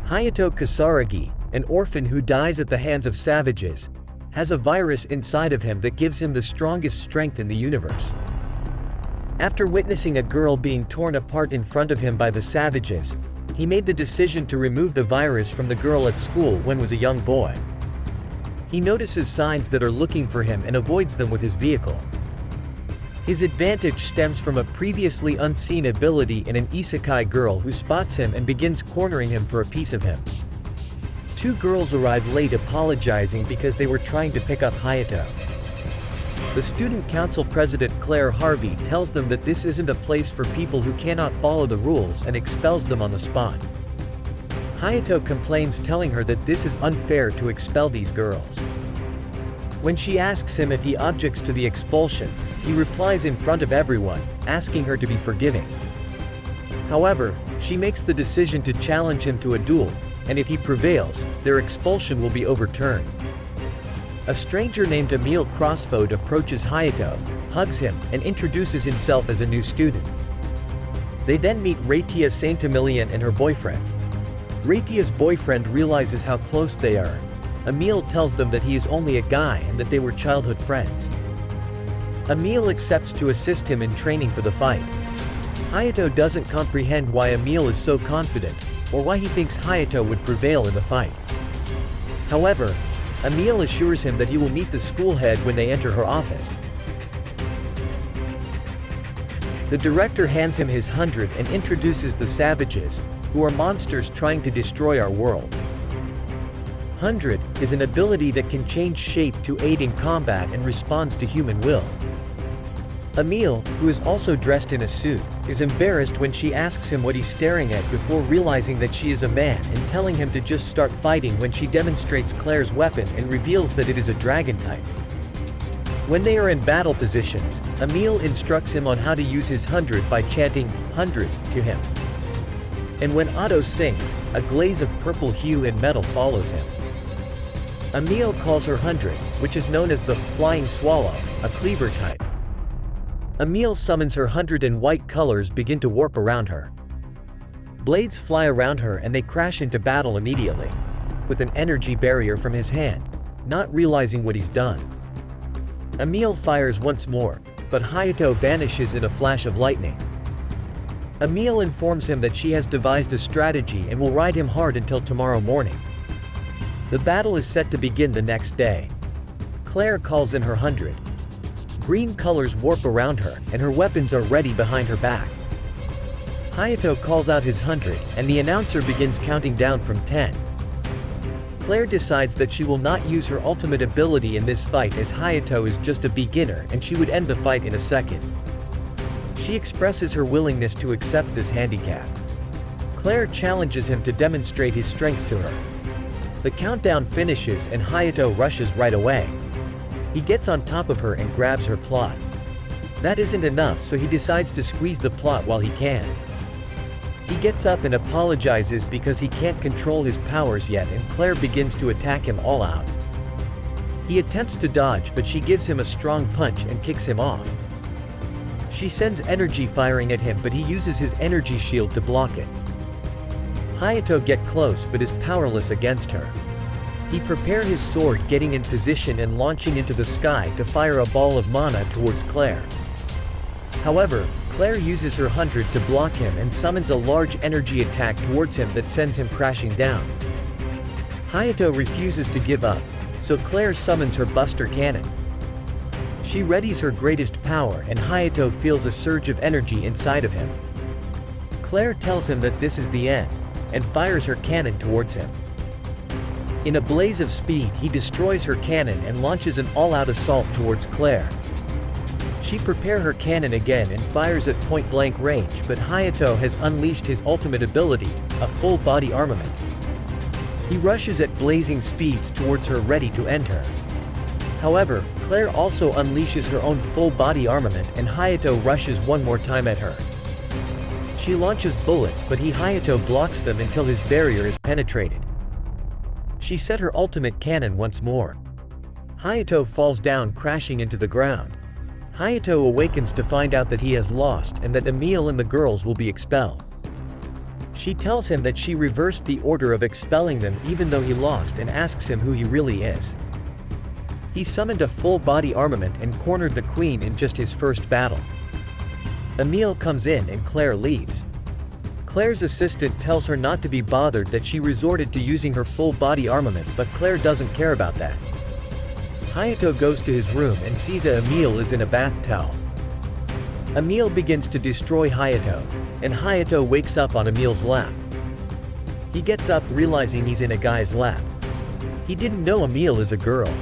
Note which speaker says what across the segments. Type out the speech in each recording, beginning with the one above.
Speaker 1: Hayato Kisaragi, an orphan who dies at the hands of savages, has a virus inside of him that gives him the strongest strength in the universe. After witnessing a girl being torn apart in front of him by the savages, he made the decision to remove the virus from the girl at school when was a young boy. He notices signs that are looking for him and avoids them with his vehicle. His advantage stems from a previously unseen ability in an isekai girl who spots him and begins cornering him for a piece of him. Two girls arrive late apologizing because they were trying to pick up Hayato. The student council president Claire Harvey tells them that this isn't a place for people who cannot follow the rules and expels them on the spot. Hayato complains, telling her that this is unfair to expel these girls. When she asks him if he objects to the expulsion, he replies in front of everyone, asking her to be forgiving. However, she makes the decision to challenge him to a duel, and if he prevails, their expulsion will be overturned. A stranger named Emile Crossfode approaches Hayato, hugs him, and introduces himself as a new student. They then meet Reitia Saintemilion and her boyfriend. Reitia's boyfriend realizes how close they are. Emile tells them that he is only a guy and that they were childhood friends. Emile accepts to assist him in training for the fight. Hayato doesn't comprehend why Emile is so confident, or why he thinks Hayato would prevail in the fight. However, Emile assures him that he will meet the school head when they enter her office. The director hands him his 100 and introduces the savages, who are monsters trying to destroy our world. 100 is an ability that can change shape to aid in combat and responds to human will. Emile, who is also dressed in a suit, is embarrassed when she asks him what he's staring at before realizing that she is a man and telling him to just start fighting when she demonstrates Claire's weapon and reveals that it is a dragon type. When they are in battle positions, Emile instructs him on how to use his 100 by chanting 100 to him. And when Otto sings, a glaze of purple hue and metal follows him. Emile calls her 100, which is known as the Flying Swallow, a cleaver type. Emile summons her 100 and white colors begin to warp around her. Blades fly around her and they crash into battle immediately, with an energy barrier from his hand, not realizing what he's done. Emile fires once more, but Hayato vanishes in a flash of lightning. Emile informs him that she has devised a strategy and will ride him hard until tomorrow morning. The battle is set to begin the next day. Claire calls in her 100. Green colors warp around her, and her weapons are ready behind her back. Hayato calls out his 100, and the announcer begins counting down from 10. Claire decides that she will not use her ultimate ability in this fight as Hayato is just a beginner and she would end the fight in a second. She expresses her willingness to accept this handicap. Claire challenges him to demonstrate his strength to her. The countdown finishes and Hayato rushes right away. He gets on top of her and grabs her plot. That isn't enough, so he decides to squeeze the plot while he can. He gets up and apologizes because he can't control his powers yet, and Claire begins to attack him all out. He attempts to dodge, but she gives him a strong punch and kicks him off. She sends energy firing at him, but he uses his energy shield to block it. Hayato gets close but is powerless against her. He prepares his sword, getting in position and launching into the sky to fire a ball of mana towards Claire. However, Claire uses her 100 to block him and summons a large energy attack towards him that sends him crashing down. Hayato refuses to give up, so Claire summons her Buster Cannon. She readies her greatest power and Hayato feels a surge of energy inside of him. Claire tells him that this is the end, and fires her cannon towards him. In a blaze of speed, he destroys her cannon and launches an all-out assault towards Claire. She prepares her cannon again and fires at point-blank range, but Hayato has unleashed his ultimate ability, a full-body armament. He rushes at blazing speeds towards her, ready to end her. However, Claire also unleashes her own full-body armament and Hayato rushes one more time at her. She launches bullets, but Hayato blocks them until his barrier is penetrated. She set her ultimate cannon once more. Hayato falls down, crashing into the ground. Hayato awakens to find out that he has lost and that Emile and the girls will be expelled. She tells him that she reversed the order of expelling them even though he lost and asks him who he really is. He summoned a full-body armament and cornered the queen in just his first battle. Emile comes in and Claire leaves. Claire's assistant tells her not to be bothered that she resorted to using her full-body armament, but Claire doesn't care about that. Hayato goes to his room and sees Emile is in a bath towel. Emile begins to destroy Hayato, and Hayato wakes up on Emile's lap. He gets up realizing he's in a guy's lap. He didn't know Emile is a girl.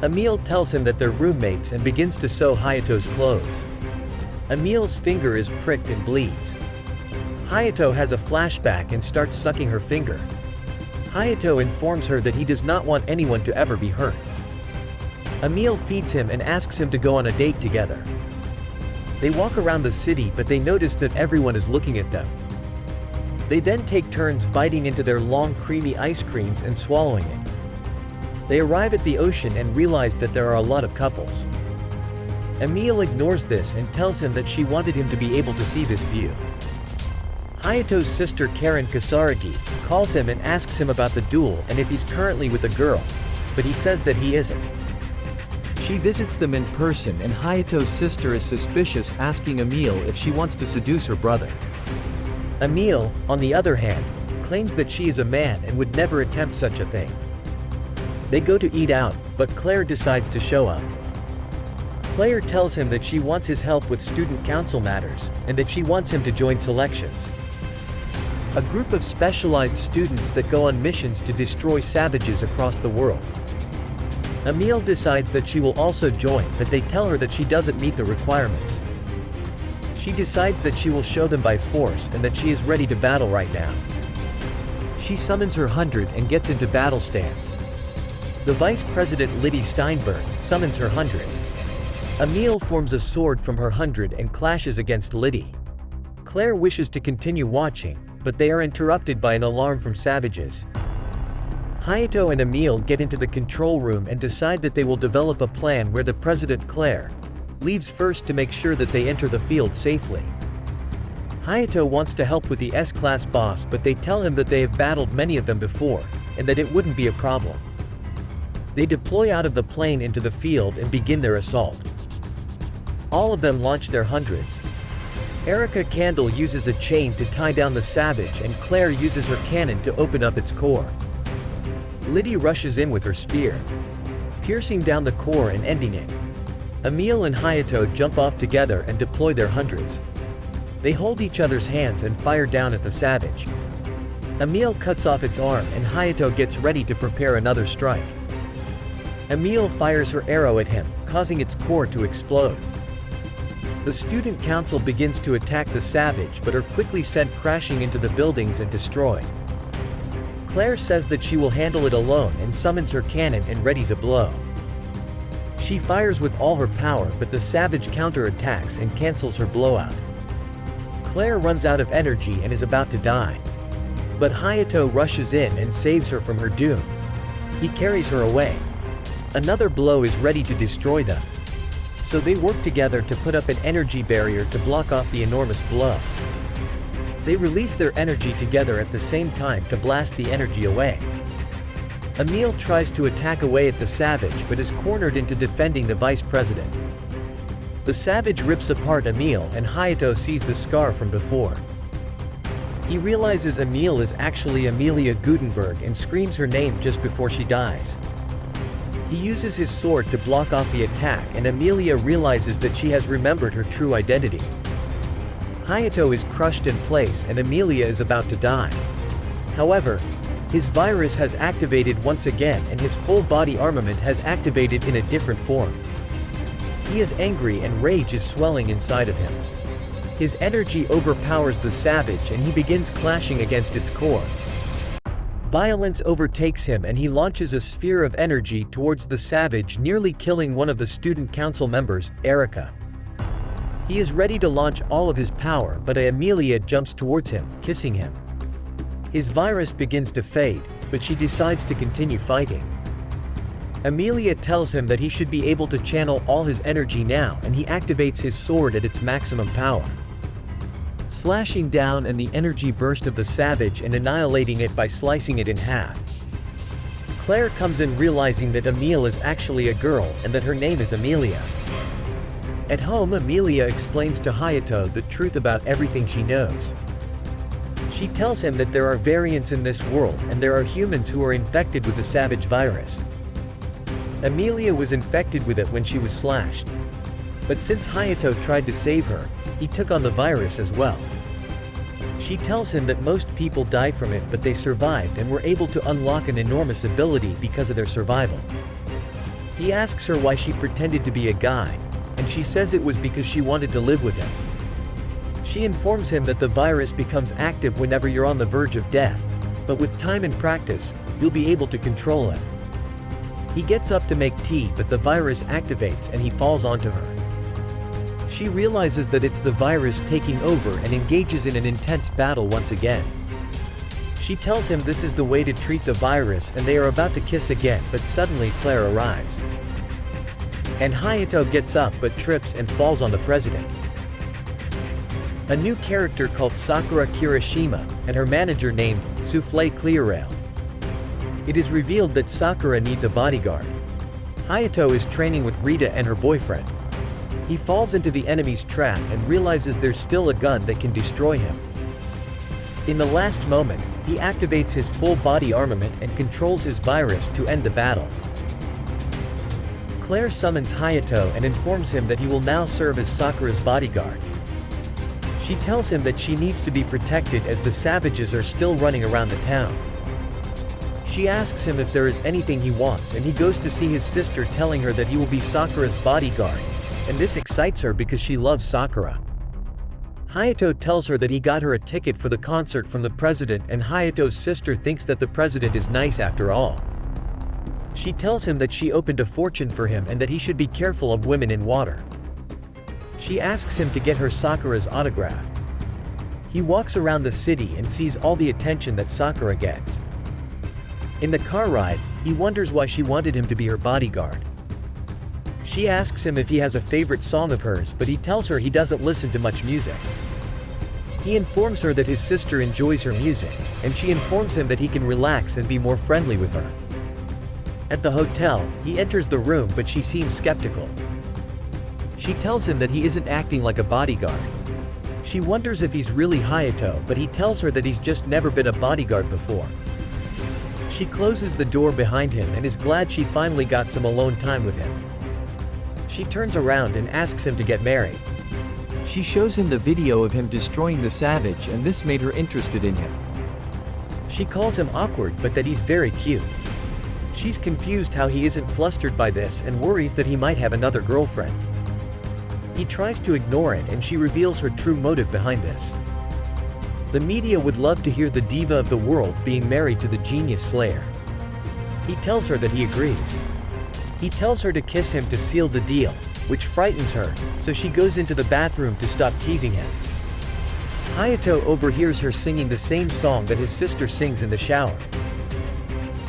Speaker 1: Emile tells him that they're roommates and begins to sew Hayato's clothes. Emile's finger is pricked and bleeds. Hayato has a flashback and starts sucking her finger. Hayato informs her that he does not want anyone to ever be hurt. Emile feeds him and asks him to go on a date together. They walk around the city, but they notice that everyone is looking at them. They then take turns biting into their long creamy ice creams and swallowing it. They arrive at the ocean and realize that there are a lot of couples. Emile ignores this and tells him that she wanted him to be able to see this view. Hayato's sister Karen Kisaragi calls him and asks him about the duel and if he's currently with a girl, but he says that he isn't. She visits them in person and Hayato's sister is suspicious, asking Emile if she wants to seduce her brother. Emile, on the other hand, claims that she is a man and would never attempt such a thing. They go to eat out, but Claire decides to show up. Claire tells him that she wants his help with student council matters, and that she wants him to join selections. A group of specialized students that go on missions to destroy savages across the world. Emile decides that she will also join, but they tell her that she doesn't meet the requirements. She decides that she will show them by force and that she is ready to battle right now. She summons her 100 and gets into battle stance. The Vice President Liddy Steinberg summons her 100. Emile forms a sword from her 100 and clashes against Liddy. Claire wishes to continue watching, but they are interrupted by an alarm from savages. Hayato and Emile get into the control room and decide that they will develop a plan where the President Claire leaves first to make sure that they enter the field safely. Hayato wants to help with the S-class boss, but they tell him that they have battled many of them before, and that it wouldn't be a problem. They deploy out of the plane into the field and begin their assault. All of them launch their 100s. Erica Candle uses a chain to tie down the savage and Claire uses her cannon to open up its core. Liddy rushes in with her spear, piercing down the core and ending it. Emile and Hayato jump off together and deploy their 100s. They hold each other's hands and fire down at the savage. Emile cuts off its arm and Hayato gets ready to prepare another strike. Emile fires her arrow at him, causing its core to explode. The student council begins to attack the savage but are quickly sent crashing into the buildings and destroyed. Claire says that she will handle it alone and summons her cannon and readies a blow. She fires with all her power, but the savage counterattacks and cancels her blowout. Claire runs out of energy and is about to die. But Hayato rushes in and saves her from her doom. He carries her away. Another blow is ready to destroy them. So they work together to put up an energy barrier to block off the enormous blow. They release their energy together at the same time to blast the energy away. Emile tries to attack away at the savage but is cornered into defending the vice president. The savage rips apart Emile and Hayato sees the scar from before. He realizes Emile is actually Emilia Gudenburg and screams her name just before she dies. He uses his sword to block off the attack and Emilia realizes that she has remembered her true identity. Hayato is crushed in place and Emilia is about to die. However, his virus has activated once again and his full body armament has activated in a different form. He is angry and rage is swelling inside of him. His energy overpowers the savage and he begins clashing against its core. Violence overtakes him and he launches a sphere of energy towards the savage, nearly killing one of the student council members, Erica. He is ready to launch all of his power, but Emilia jumps towards him, kissing him. His virus begins to fade, but she decides to continue fighting. Emilia tells him that he should be able to channel all his energy now and he activates his sword at its maximum power. slashing down and the energy burst of the savage and annihilating it by slicing it in half. Claire comes in realizing that Emile is actually a girl and that her name is Emilia. At home, Emilia explains to Hayato the truth about everything she knows. She tells him that there are variants in this world and there are humans who are infected with the savage virus. Emilia was infected with it when she was slashed. But since Hayato tried to save her, he took on the virus as well. She tells him that most people die from it, but they survived and were able to unlock an enormous ability because of their survival. He asks her why she pretended to be a guy, and she says it was because she wanted to live with him. She informs him that the virus becomes active whenever you're on the verge of death, but with time and practice, you'll be able to control it. He gets up to make tea, but the virus activates and he falls onto her. She realizes that it's the virus taking over and engages in an intense battle once again. She tells him this is the way to treat the virus and they are about to kiss again, but suddenly Claire arrives. And Hayato gets up but trips and falls on the president. A new character called Sakura Kirishima, and her manager named Souffle Clearrail. It is revealed that Sakura needs a bodyguard. Hayato is training with Rita and her boyfriend. He falls into the enemy's trap and realizes there's still a gun that can destroy him. In the last moment, he activates his full body armament and controls his virus to end the battle. Claire summons Hayato and informs him that he will now serve as Sakura's bodyguard. She tells him that she needs to be protected as the savages are still running around the town. She asks him if there is anything he wants, and he goes to see his sister, telling her that he will be Sakura's bodyguard, and this excites her because she loves Sakura. Hayato tells her that he got her a ticket for the concert from the president, and Hayato's sister thinks that the president is nice after all. She tells him that she opened a fortune for him and that he should be careful of women in water. She asks him to get her Sakura's autograph. He walks around the city and sees all the attention that Sakura gets. In the car ride, he wonders why she wanted him to be her bodyguard. She asks him if he has a favorite song of hers, but he tells her he doesn't listen to much music. He informs her that his sister enjoys her music, and she informs him that he can relax and be more friendly with her. At the hotel, he enters the room, but she seems skeptical. She tells him that he isn't acting like a bodyguard. She wonders if he's really Hayato, but he tells her that he's just never been a bodyguard before. She closes the door behind him and is glad she finally got some alone time with him. She turns around and asks him to get married. She shows him the video of him destroying the savage, and this made her interested in him. She calls him awkward, but that he's very cute. She's confused how he isn't flustered by this and worries that he might have another girlfriend. He tries to ignore it, and she reveals her true motive behind this. The media would love to hear the diva of the world being married to the genius slayer. He tells her that he agrees. He tells her to kiss him to seal the deal, which frightens her, so she goes into the bathroom to stop teasing him. Hayato overhears her singing the same song that his sister sings in the shower.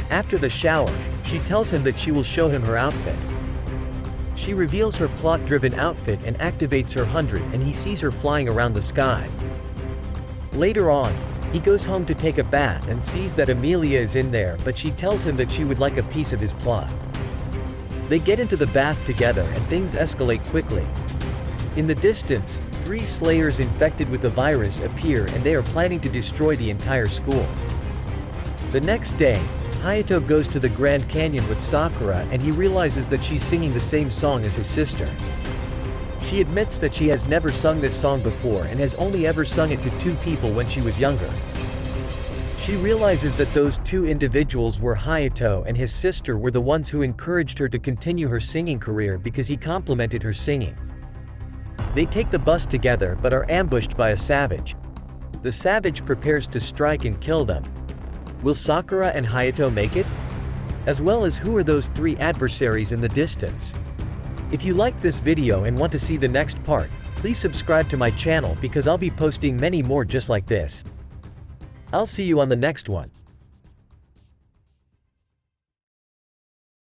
Speaker 1: After the shower, she tells him that she will show him her outfit. She reveals her plot-driven outfit and activates her 100, and he sees her flying around the sky. Later on, he goes home to take a bath and sees that Emilia is in there, but she tells him that she would like a piece of his plot. They get into the bath together and things escalate quickly. In the distance, 3 slayers infected with the virus appear, and they are planning to destroy the entire school. The next day, Hayato goes to the Grand Canyon with Sakura, and he realizes that she's singing the same song as his sister. She admits that she has never sung this song before and has only ever sung it to 2 people when she was younger. She realizes that those 2 individuals were Hayato and his sister were the ones who encouraged her to continue her singing career because he complimented her singing. They take the bus together but are ambushed by a savage. The savage prepares to strike and kill them. Will Sakura and Hayato make it? As well as who are those 3 adversaries in the distance? If you like this video and want to see the next part, please subscribe to my channel because I'll be posting many more just like this. I'll see you on the next one.